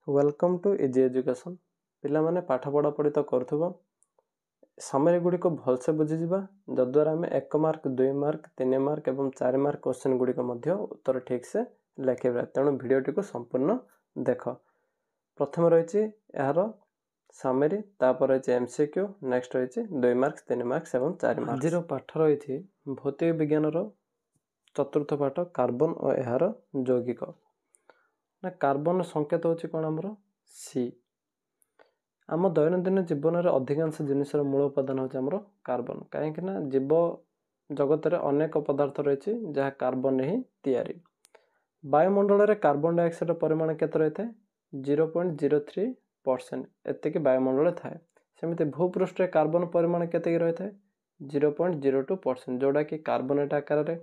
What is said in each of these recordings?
Welcome to easy education पिला माने पाठ पढ़ा पढ़ी तो करुथबो समरी गुडी को भलसे बुझी जिबा जद्वारा हमें 1 मार्क 2 मार्क 3 मार्क एवं 4 मार्क क्वेश्चन गुडी को मध्य उत्तर ठीक से लेखेबा तेणु वीडियोटी को संपूर्ण देख प्रथम रहिछि यार समरी तापर रहिछि एमसीक्यू नेक्स्ट रहिछि 2 मार्क्स 3 मार्क्स एवं 4 मार्क्स आजिरो पाठ रहिछि भौतिक विज्ञान रो चतुर्थ पाठ कार्बन और यार यौगिक ना कार्बन संकेत होछि कोन हमरो सी आम दैनंदिन जीवन में अधिकांश जिनिसर मूल उपादान होछि हमरो कार्बन काहेकि ना जीव जगत रे अनेक पदार्थ रहिछि जहा कार्बन ही तयारी वायुमंडल रे कार्बन डाइऑक्साइड परिमाण केते रहथे 0.03% एते कि वायुमंडल थाए सेमिते भूपृष्ठ रे कार्बन परिमाण केते रहथे 0.02% जोडा कि कार्बोनेट आकार रे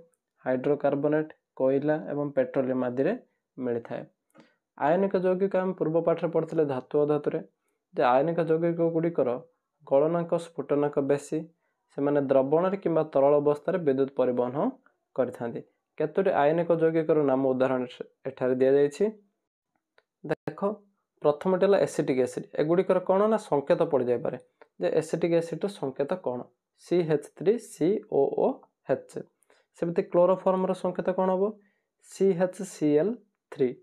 हाइड्रोकार्बोनेट कोयला एवं पेट्रोलियम आदि रे मिलि थाए आयनिक यौगिक हम पूर्व पाठ पढ़ते धातु अधातु रे जे आयनिक यौगिक गुड़िकर गलनांक स्फुटनांक बेसी से द्रवण कि तरल अवस्था विद्युत परिवहन करथांती केतोटी आयनिक यौगिकर नाम उदाहरण एठारे दिया जायछि देख प्रथम टेला एसिटिक एसिड एगुड़िकर कौन ना संकेत पड़ जाय पारे जे एसिटिक एसिड संकेत कौन CH3COOH सेमती क्लोरोफॉर्म रो संकेत कौन हम CHCl3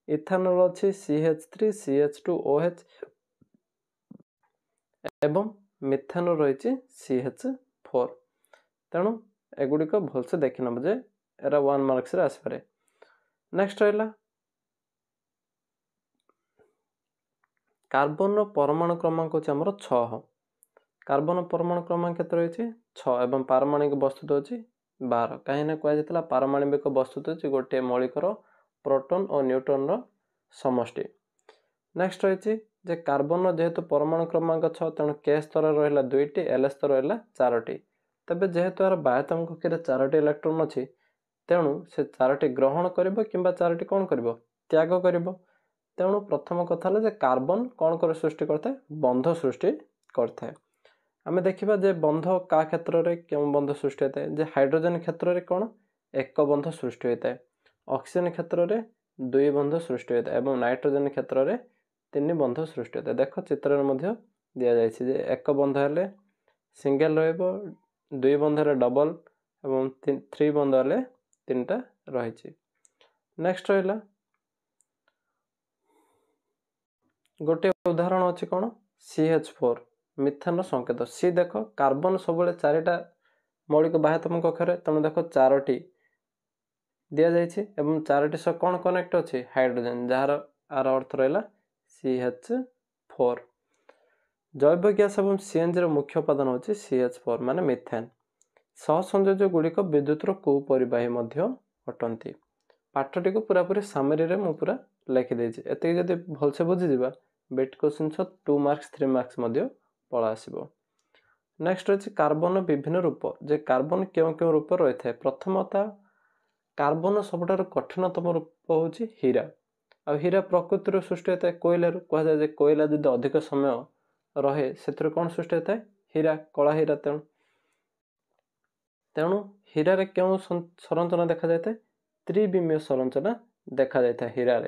इथानॉल अच्छी CH3CH2OH एवं मिथेन रही CH4 तेणु एगुड़िक भलसे देखि नब जे एरा 1 मार्क्स रे आसपारे नेक्स्ट रहा कार्बन परमाणु क्रमांक होछि हमर 6 कार्बन परमाणु क्रमांक केते रही 6 एवं पारमाणविक वस्तु होछि 12 कहीं कह जाता पारमाणविक वस्तु होछि गोटे मौलिकर प्रोटॉन और न्यूट्रॉन रो समष्टि नेक्स्ट रही जे कार्बन जेहेतु परमाणु क्रमांक 6 तेणु के स्तर रहा 2टी एल स्तर रहा 4टी तबे जेहेतु यार बाह्यतम कक्षी 4टी इलेक्ट्रॉन अच्छी तेणु से 4टी ग्रहण करिवो किंबा 4टी कौन करिवो त्याग करिवो तेणु प्रथम कथा जे कार्बन कौन कर सृष्टि करता है बंध सृष्टि करता है आमे देखिबा जे बंध का क्षेत्र रे केउ बंध सृष्टि होता है जे हाइड्रोजन क्षेत्र रे कौन एक बंध सृष्टि होता है ऑक्सीजन क्षेत्र रे 2 बंध सृष्टि होता है एवं नाइट्रोजन क्षेत्र रे 3 बंध सृष्टि होता है देख चित्र मध्य दिया जायछि जे एक बंध हेले सिंगल रहइबो 2 बंध रे डबल एवं 3 बंध हेले 3टा रहिछि नेक्स्ट रहला गोटे उदाहरण अछि कोन CH4 मिथेन संकेत सी देख कार्बन सबले 4टा मौलिक बाह्यतम कक्षरे तनु देख 4टी दिया जायछि एवं 4टी सह कोन कनेक्ट अछि हाइड्रोजन जार आर अर्थ रहला CH4 जैव गैस एवं सीएनजी रो मुख्य उपादान होछि CH4 माने मिथेन सहसंयोजक गुड़िक विद्युत रो कुपरिबाही मध्य अटंती पाठटी को पूरा पूरी सामरी रे मु पूरा लिखि देछि एते जदि भलसे बुझि जिबा बेट क्वेश्चन 2 मार्क्स 3 मार्क्स मध्य पळा आसीबो नेक्स्ट अछि कार्बन विभिन्न रूप जे कार्बन केउ रूप रही थाए प्रथमता कार्बन सबटार कठिनतम रूप होछि हीरा आ हीरा प्रकृति सृष्टि होता है कोयला कह जाए जे कोयला जदि अधिक समय रहे से कौन सृष्टि होता है हीरा कला हीरा तेणु हीरा रे क्यों संरचना देखा जाता है त्रिविमीय संरचना देखा जाता है हीरा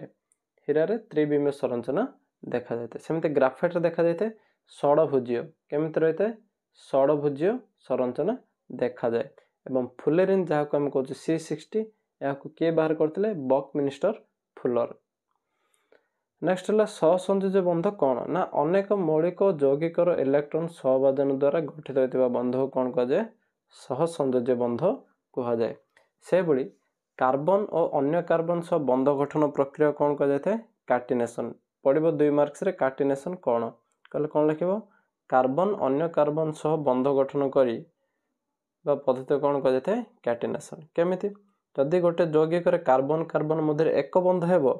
रे त्रिविमीय संरचना देखा जाता है सेमते ग्राफाइट रे देखा जाता है षडभुजीय केमिति रहता है षडभुजीय संरचना देखा जाए एवं फुलेरिन जहाँ को हम कहू C60 या किए बाहर करते बकमिन्स्टर फुलर नेक्स्ट है सहसंयोजक बंध कौन ना अनेक मौलिक यौगिकर इलेक्ट्रॉन सहभाजन द्वारा गठित होता बंध को कौन कहुए सहसंयोजक बंध कहुए से भली कार्बन और अन्य कार्बन सह बंध गठन प्रक्रिया कौन कहुए कार्टिनेशन पड़ो 2 मार्क्स रे कार्टिनेशन कौन कहले कौन लिखिबो कार्बन अन्य कार्बन सह बंध गठन करी बा पद्धति कौन कहुए कार्टिनेशन केमिति जदि गोटे यौगिक कार्बन कार्बन मध्य एक बंध हेबो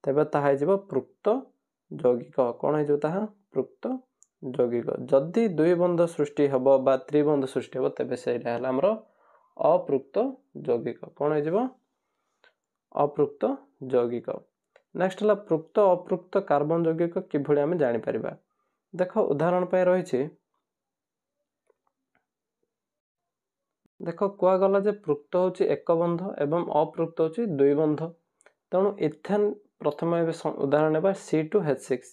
तेबे ताहा हेजिबो पृक्त यौगिक कौन हेजिबो ताहा पृक्त यौगिक जदि 2 बंध सृष्टि हेबो बा त्रिबंध सृष्टि हेबो तेबे सेटा हला हमरो अपृक्त यौगिक कौन हेजिबो अपृक्त यौगिक नेक्स्ट हला पृक्त अपृक्त कार्बन यौगिक किभଳି आमे जानि परिबा देखो उदाहरण पे रहिछि देखो कुआ गला जे पृक्त होछि एक बंध एवं अपृक्त होछि 2 बंध तेणु इथेन प्रथम उदाहरण नेबा C2H6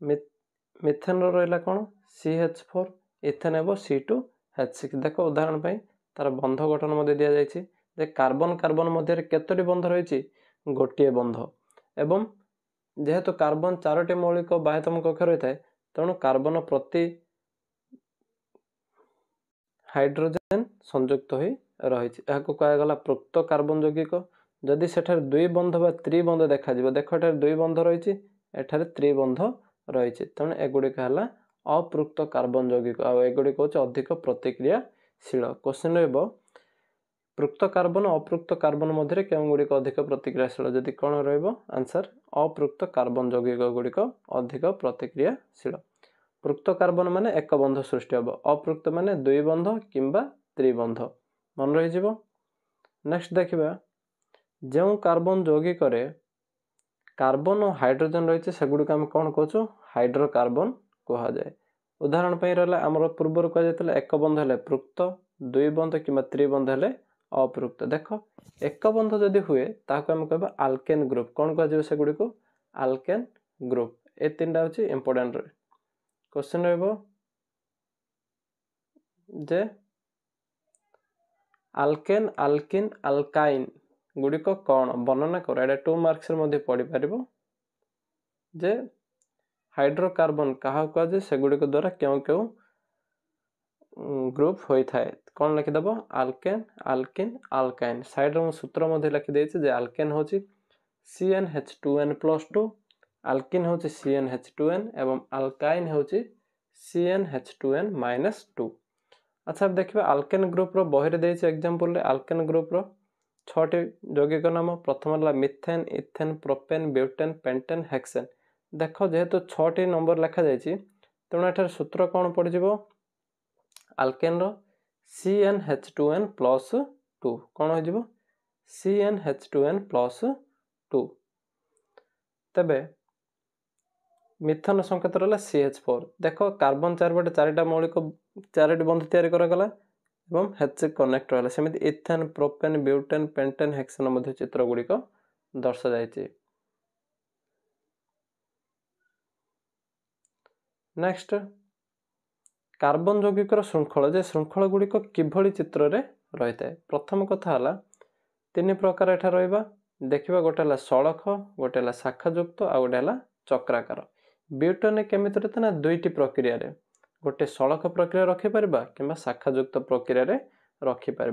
मिथेन रहा कौन CH4 इथेन हेब C2H6 देख उदाहरण पर तार बंध गठन दि जाए कार्बन कार्बन मध्य केतोटी बंध रही गोटे बंध एवं जेहेतु कार्बन 4टी मौलिक बाह्यतम कक्ष रही है तेणु कार्बन प्रति हाइड्रोजेन संयुक्त हो रही कहगला पृक्त कार्बन यौगिक जदि सेठार दुई बंध बा त्रिबंध देखा देख एठार दुई बंध रही एठार त्रिबंध रही तेणु एगुड़िक है अपृक्त कार्बन यौगिक आगुड़िक हूँ अधिक प्रतिक्रियाशील क्वेश्चन रहा पृक्त कार्बन अपृक्त कार्बन मध्य क्यों गुड़िक अधिक प्रतिक्रियाशील जदि कौन रनसर अपृक्त कार्बन यौगिक गुड़िक अधिक प्रतिक्रियाशील पृक्त कार्बन माने एक बंध सृष्टि हम अपृक्त माने दुई बंध किंबा त्रिबंध मन रही। नेक्स्ट देखा जो कार्बन यौगिक कार्बन और हाइड्रोजन रही सेगुड़िक आम कौन कहूँ हाइड्रोकार्बन कहुए उदाहरण रहा आमर पूर्वर कहुला एक बंध है पृक्त दुई बंध कि त्रिबंध है अपृक्त देख एक बंध जदि हुए ताको आम कह आल्केन ग्रुप कौन कह सेगुड़िक आल्केन ग्रुप ए तीन टा हूँ इंपोर्टेंट क्वेश्चन जे आल्केन आल्किन आल्काइन गुड़िक कौन वर्णना कर एटा 2 मार्क्स पढ़ी पार जे हाइड्रोकार्बन क्या कहुए सेगुड़िक द्वारा क्यों क्यों ग्रुप होता है कौन लिखिदेव आल्केन आल्किन आल्काइन साइड में सूत्र लिखिदे आल्केन हूँ CnH2n+2 आल्किन हूँ CnH2n एवं आल्काइन हूँ CnH2n-2 अच्छा देखिए आल्केन ग्रुप रो बही देती एग्जांपल आल्केन ग्रुप रो 6टी यौगिक नाम प्रथम है methane ethane propane butane pentane hexane देख जेहेतु 6टी नंबर लिखा जाइए तेणु एठार सूत्र कौन पड़ जाए आल्केन रो CnH2n+2 कौन हो CnH2n+2 तेबे मिथेन संकेत रहा CH4 देख कार्बन चारिपटे 4टा मौलिक 4टी बंध तैयारी करागला एवं H कनेक्ट रहा सेमती ethane propane butane pentane hexane मध्य चित्र गुड़िक दर्शा जाइए। नेक्स्ट कार्बन यौगिकर श्रृंखल जे श्रृंखल गुड़िक किभली चित्र रे रही है प्रथम कथा है 3 प्रकार एठा रहिबा देखिबा गोटे है सड़ख गोटे है शाखायुक्त आ गोटे है चक्राकार ब्यूटेन केमिति रहता ना 2टी प्रक्रिया रे गोटे सड़ख प्रक्रिया रखिपर कि शाखायुक्त प्रक्रिया रे रखिपर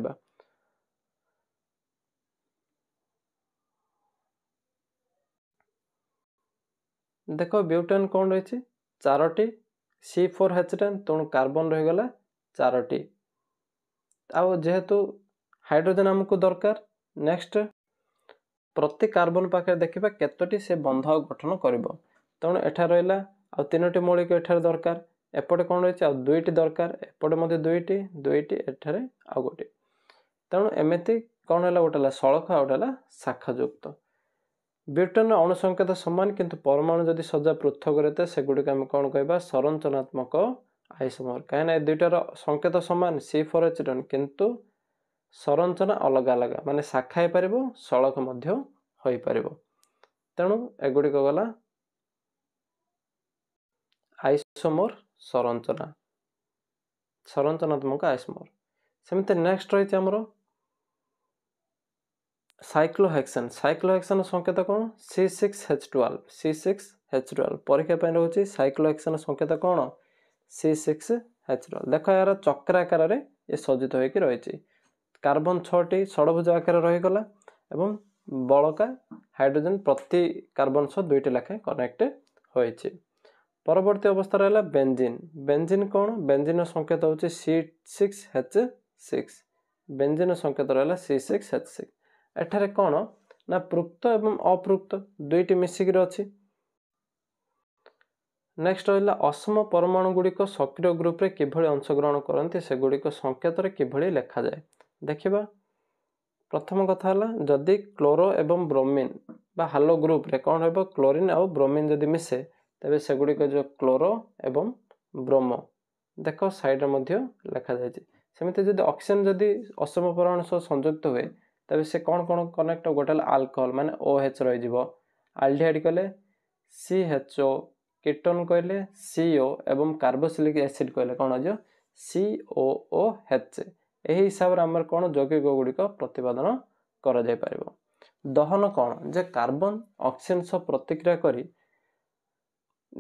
देख ब्यूटेन कौन रही 4टी C4H10 तेणु कार्बन रहीगला 4टी आउ जेहेतु हाइड्रोजन आमको दरकार नेक्स्ट प्रति कार्बन पाखे देखा केतोटी से बंध गठन कर तेणु एठा रहा आ 3टी मौलिक एठार दरकार एपटे कौन रही आ 2टी दरकार एपटे मध्य 2टी एठारे आ गोटे तेणु एमती कौन है गोटे सड़ख आ गोटे शाखायुक्त ब्यूटेन अणुसंकेत सामान किंतु परमाणु जदि सज्जा पृथक रहते सेगुड़िक आम कौन कह संरचनात्मक आइसोमर कहीं 2टार संकेत सामान C4H10 किंतु संरचना अलग अलग माने शाखा हो पार सड़क हो पार तेणु एगुड़िक गला आइसोमर संरचनात्मक आइसोमर सेमती नेक्स्ट रही आमर साइक्लोहेक्सेन संकेत कौन C6H12 परीक्षा रोचे साइक्लोहेक्सेन संकेत कौन C6H12 देख यार चक्राकार ये सज्जित होकर रही कार्बन 6टी षड़भुज आकार रहीगला एवं बड़का हाइड्रोजन प्रति कार्बन सह 2टी लेखाएं कनेक्ट होइछि परवर्ती अवस्था रहा बेंजीन कौन बेंजीन संकेत हूँ C6H6 बेंजीन संकेत रहा C6H6 एठारे कौन ना पृक्त एवं अपृक्त 2टी मिसिक अच्छी नेक्स्ट रहा असम परमाणु गुड़िक सक्रिय ग्रुप रे किभली अंशग्रहण करती से गुड़िक संकेत किभली लेखा जाए देखिबा प्रथम कथा है जदि क्लोरो एवं ब्रोमीन बा हालो ग्रुप रे कौन हो क्लोरीन आउ ब्रोमीन जदि मिसे तेबे सेगुड़िक जो क्लोरो एवं ब्रोमो देख साइड लेखा जाए सेमती जदि ऑक्सीजन जदि असम परमाणु सह संयुक्त हुए तेबे से कौन कौन कनेक्ट गोटे अल्कोहल माने OH रही आल्डिहाइड कहले CHO, कीटोन कहले CO एवं कार्बोक्सिलिक एसिड कहले कौन हो COOH। यही हिसाब से आमर कौन यौगिक गुड़िक प्रतिपादन करा जाय परिबो। दहन कौन जे कार्बन ऑक्सीजन सह प्रतिक्रिया करी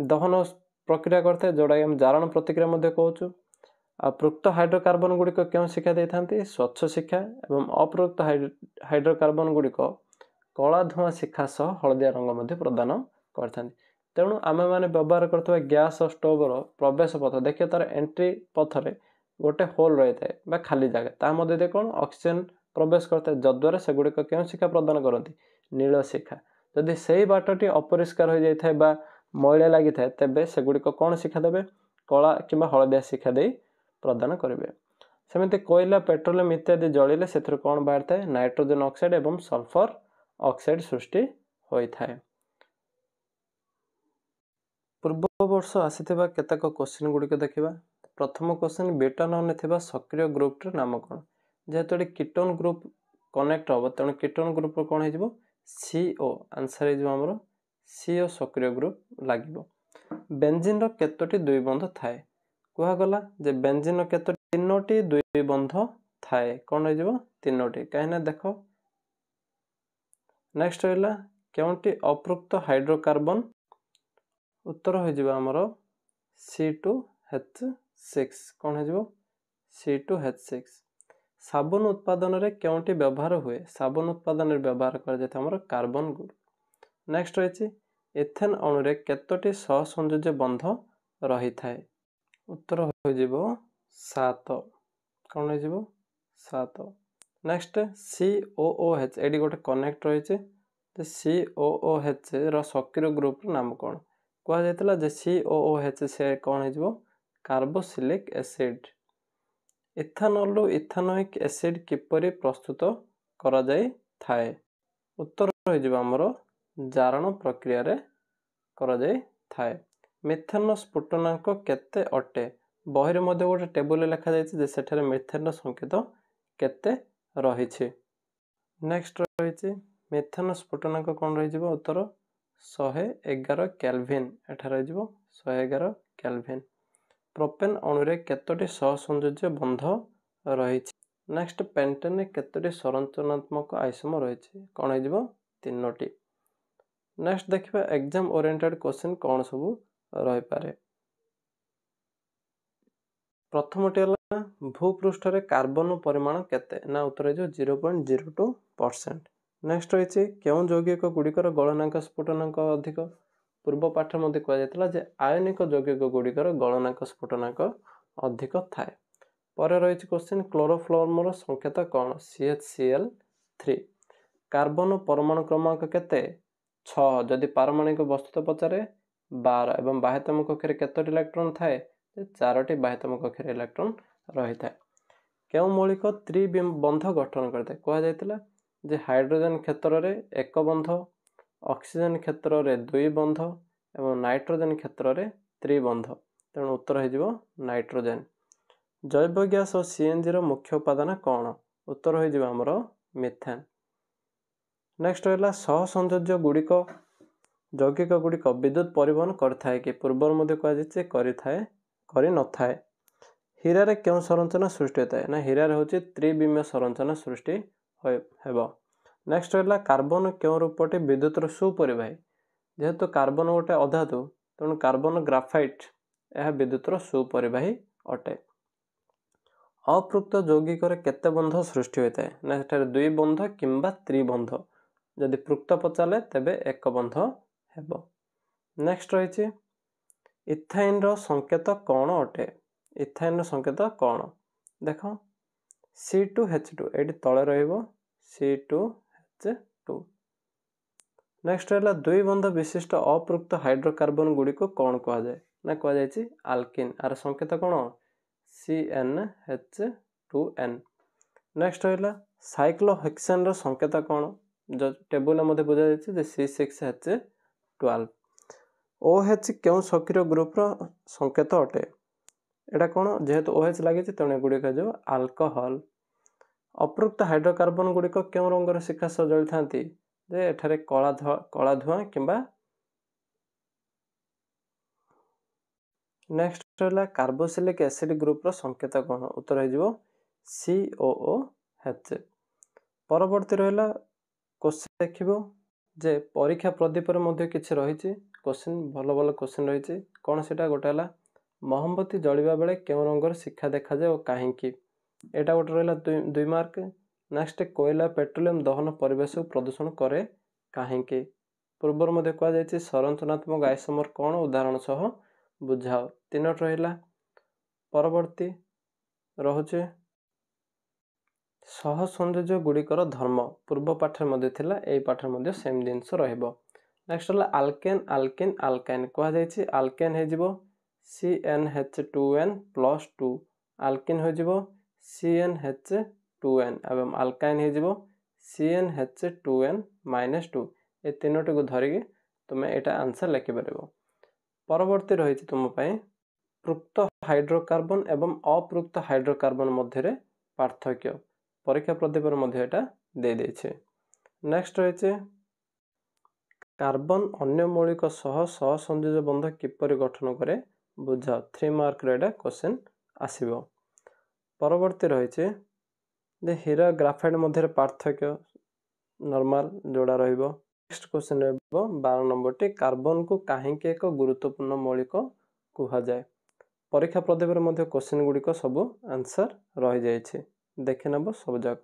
दहन प्रक्रिया करते जोड़ा हम जारण प्रतिक्रिया मध्य कहूँ। अपृक्त हाइड्रोकार्बन गुड़िक क्यों शिक्षा दे था स्वच्छ शिक्षा एवं अपृक्त हाइड्रोकार्बन गुड़िक कला धुआं शिखा सह हलदिया रंग मध्य प्रदान करते। तेणु आम मैंने व्यवहार करते गैस स्टोवर प्रवेश पथ देखिए तार एंट्री पथरे गोटे होल रही है खाली जगह ता मध्य कौन ऑक्सीजन प्रवेश करते जद्वारा से गुड़िक क्यों शिखा प्रदान करती नील शिखा। जदि से बाटटी अपरिष्कार हो जाए मैला लगी था तेबे से गुड़िक कौन शिखा देवे कला कि हलदिया शिखा दे प्रदान करेंगे। सेमती कोयला पेट्रोलियम इत्यादि जलिले से कौन बाहर थाए नाइट्रोजन ऑक्साइड एवं सल्फर ऑक्साइड सृष्टि होता है। पूर्व वर्ष आसीथिबा केतक क्वेश्चन गुड़िक देखा। प्रथम क्वेश्चन ब्यूटानोन थिबा सक्रिय ग्रुप नाम कौन जेहेतु कीटोन ग्रुप कनेक्ट हम तेणु कीटोन ग्रुप कौन हो CO आंसर हो CO सक्रिय ग्रुप लगे। बेंजीन केतोटी द्विबंध थाए कहगला जे बेंजीन केतो तीनोटी द्विबंध थाए कौन हो तीनोटी कहीं देख। नेक्स्ट रहा क्योंटी अपृक्त हाइड्रोकार्बन उत्तर हो आमर C2H6 कौन हो C2H6। साबुन उत्पादन रे क्योंटी व्यवहार हुए साबुन उत्पादन रे व्यवहार कर कार्बन गुड़। नेक्स्ट रही एथेन अणु रे केतोटी सहसंयोज्य बंध रही थाए उत्तर हो 7 कौन हो 7। नेक्स्ट COOH एडी गोटे कनेक्ट रही COOH रो सक्रिय ग्रुप नाम कौन कह जायतला जे COOH से कौन हो carboxylic acid. Ethanol ethanoic acid किपरि प्रस्तुत करा जाय थाए उत्तर हो आमर जारण प्रक्रिया रे करा जाय थाए। मिथेन स्फुटनांक केते अटे बहिरे मध्य गोटे टेबुल लिखा जायछि सेठारे मिथेन संकेत केते रहिछि। नेक्स्ट रहिछि मिथेन स्फुटनांक कौन रही उत्तर 111 केल्विन एठार रही 111 केल्विन। प्रोपेन अणुरे केतोटी सहसंयोज्य बंध रही। नेक्स्ट पेंटेन केतोटी संरचनात्मक आइसोमर रही कौन हो 3टी। नेक्स्ट देखिए एग्जाम ओरिएंटेड क्वेश्चन कौन सब रही पारे। प्रथमटी भूपृष्ठ रे कार्बन परिमाण केते ना उत्तर हो 0.02%। नेक्स्ट रही क्यों यौगिक गुड़िकर गलनांक स्फुटनांक अधिक पूर्व पाठ में कहुला जे आयनिक यौगिक गुड़िकर गलनांक स्फुटनांक अधिक थाए। पर रही क्वेश्चन क्लोरोफ्लोरमर संकेत कौन CHCl3। कार्बन परमाणु क्रमांक केते 6 जदि पारमाणिक वस्तु पचारे 12 एवं बाह्यतम कक्षे केतोटी इलेक्ट्रॉन थाए 4टी बाह्यतम कक्षे इलेक्ट्रॉन रही थाए। क्यों मौलिक त्रिबंध गठन करते कह जायतिला जे हाइड्रोजन क्षेत्र रे एक बंध ऑक्सीजन क्षेत्र रे 2 बंध एवं नाइट्रोजन क्षेत्र रे त्रिबंध तेणु उत्तर हो नाइट्रोजन। जैव गैस और CNG रो मुख्य उपादान कौन उत्तर हो आमर मिथेन। नेक्स्ट रहा सहसंयोज्य गुड़िक यौगिक गुड़िक विद्युत परिवहन करथाए कि पूर्वर मध्य कहुचे करि नथाए। हीरा रे क्यों संरचना सृष्टि होता है ना हीरा रे होची त्रिविमीय संरचना सृष्टि हेबो। नेक्स्ट रहा कार्बन क्यों रूपटी विद्युत सुपरिवाही जेहेतु कार्बन गोटे अधातु तेणु कार्बन ग्राफाइट यह विद्युत सुपरिवाही अटे। अपृक्त यौगिक केते बंध सृष्टि होता है ना 2 बंध किंबा त्रिबंध जदि पृक्त पचारे तेबे एक बंध हेबो। नेक्स्ट रही इथाइन रो संकेत कौन अटे इथाइन रो संकेत कौन देख C2H2 एटी तले रहिबो C2H2। नेक्स्ट रहा 2 बंध विशिष्ट अपृक्त हाइड्रोकार्बन गुड़िक कौन कह जाए ना कह जाए आल्किन आर संकेत कौन CnH2n। नेक्स्ट रहा साइक्लोहेक्सेन रो संकेत कौन जो टेबुल में बुझा जाए C6H12। OH क्यों सक्रिय ग्रुप रो संकेत अटे एटा कौन जेहेतु OH लगी तेणु गुड़िक जो अल्कोहल। अपृक्त हाइड्रोकार्बन गुड़िक क्यों रंगर शिखा सह जली था ଯେ ଏଠାରେ କଳା ଧୂଆଁ କିମ୍ବା ନେକ୍ସଟ ରହିଲା କାର୍ବୋସିଲିକ୍ ଏସିଡ୍ ଗ୍ରୁପର ସଂକେତ କ'ଣ? ଉତ୍ତର ହେଇଯିବ COOH। ପରବର୍ତ୍ତୀ ରହିଲା କ୍ୱେଶ୍ଚିନ୍ ଦେଖିବ ଯେ ପରୀକ୍ଷା ପ୍ରଦୀପରେ ମଧ୍ୟ କିଛି ରହିଛି କ୍ୱେଶ୍ଚିନ୍, ଭଲ ଭଲ କ୍ୱେଶ୍ଚିନ୍ ରହିଛି। କ'ଣ ସେଟା? ଗୋଟେ ହେଲା ମହମବତୀ ଜଳିବା ବେଳେ କେଉଁ ରଙ୍ଗର ଶିଖା ଦେଖାଯାଏ ଓ କାହିଁକି? ଏଇଟା ଗୋଟେ ରହିଲା 2 ମାର୍କ। ନେକ୍ସଟ କୋଇଲା ପେଟ୍ରୋଲିୟମ ଦହନ ପରିବେଶକୁ ପ୍ରଦୂଷଣ କରେ କାହିଁକି? ପୂର୍ବରୁ ମଧ୍ୟ କୁହାଯାଇଛି ସଂରଚନାତ୍ମକ ଆଇସୋମର କ'ଣ? ଉଦାହରଣ ସହ ବୁଝାଅ। 3ଟି ରହିଲା। ପରବର୍ତ୍ତୀ ରହୁଛି ସହସଂଯୋଜ ଗୁଡ଼ିକର ଧର୍ମ। ପୂର୍ବ ପାଠରେ ମଧ୍ୟ ଥିଲା, ଏଇ ପାଠରେ ମଧ୍ୟ ସେମ୍ ଜିନିଷ ରହିବ। ନେକ୍ସଟ ହେଲା ଆଲକେନ୍, ଆଲକିନ୍, ଆଲକାଇନ୍। କୁହାଯାଇଛି ଆଲକେନ୍ ହେଇଯିବ CnH2n+2, ଆଲକିନ୍ ହୋଇଯିବ CnH2n ଏବଂ ଆଲକାଇନ୍ ହେଇଯିବ CnH2n-2। ଏ 3ଟିକୁ ଧରିକି ତୁମେ ଏଇଟା ଆନ୍ସର ଲେଖିପାରିବ। ପରବର୍ତ୍ତୀ ରହିଛି ତୁମ ପାଇଁ ପୃକ୍ତ ହାଇଡ୍ରୋକାର୍ବନ ଏବଂ ଅପୃକ୍ତ ହାଇଡ୍ରୋକାର୍ବନ ମଧ୍ୟରେ ପାର୍ଥକ୍ୟ। ପରୀକ୍ଷା ପ୍ରଦୀପରେ ମଧ୍ୟ ଏଇଟା ଦେଇଦେଇଛି। ନେକ୍ସଟ ରହିଛି କାର୍ବନ ଅନ୍ୟ ମୌଳିକ ସହ ସହସଂଯୋଜ ବନ୍ଧ କିପରି ଗଠନ କରେ ବୁଝାଅ। 3 ମାର୍କର ଏଇଟା କ୍ୱେଶ୍ଚିନ୍ ଆସିବ। ପରବର୍ତ୍ତୀ ରହିଛି ଯେ ହୀରା ଗ୍ରାଫାଇଟ୍ ମଧ୍ୟରେ ପାର୍ଥକ୍ୟ, ନର୍ମାଲ ଯୋଉଟା ରହିବ। ନେକ୍ସଟ କ୍ୱେଶ୍ଚିନ୍ ରହିବ 12 ନମ୍ବରଟି କାର୍ବନକୁ କାହିଁକି ଏକ ଗୁରୁତ୍ୱପୂର୍ଣ୍ଣ ମୌଳିକ କୁହାଯାଏ? ପରୀକ୍ଷା ପ୍ରଦୀପରେ ମଧ୍ୟ କ୍ୱେଶ୍ଚିନ୍ ଗୁଡ଼ିକ ସବୁ ଆନ୍ସର ରହିଯାଇଛି, ଦେଖିନେବ ସବୁ ଯାକ।